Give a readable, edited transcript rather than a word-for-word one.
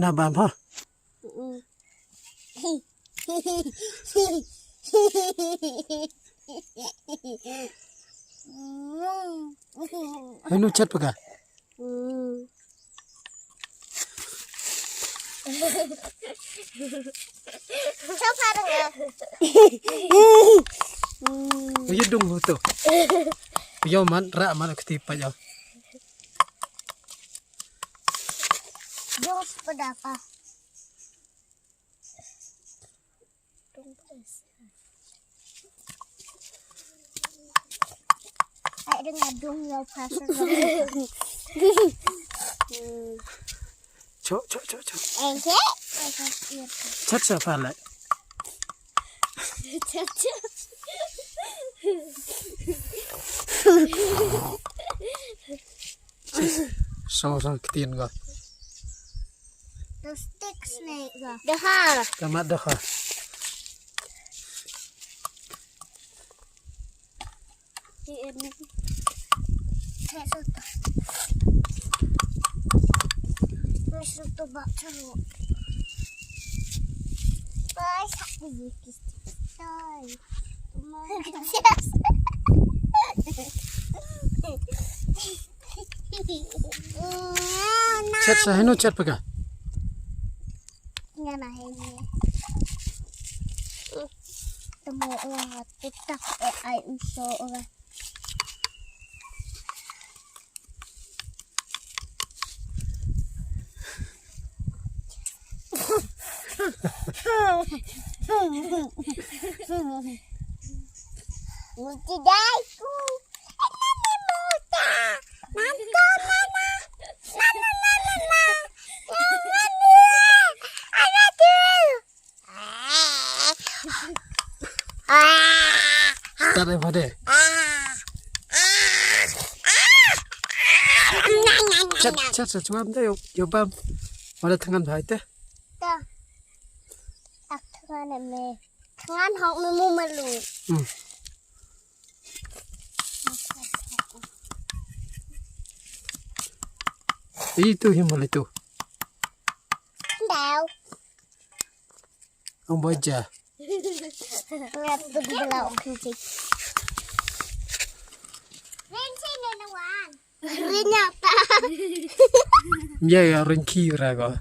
Senabam ha. Anu chat pakai. Siapa dengar? Iya dong tu. Yo man rak man ketipa yo. Jos pedaka. Ay dengar dong ya pasal. Cok. Enggak. Chat siapa lah? Sama ketian kau. The stick snake. Dah. Tamat dah ha. Suatu baca lu. Guys, aku bikin toy. Chat sah anu chat pakai. Nggak nah ini. Temu orang TikTok AI uso orang. Multi daiku. Ini muta. Nanto mana? Nana. Ada tuh. Tak ada pada. Chat sesuatu tu yo bam. Ada tangan baik teh. Tak tangan me. Tangan hok mu malu. Itu yang boleh tu. Tahu. Ang baca. Lihat tu di belah kunci. Rinci ni nawan. Rinyata. Ya rinci raga.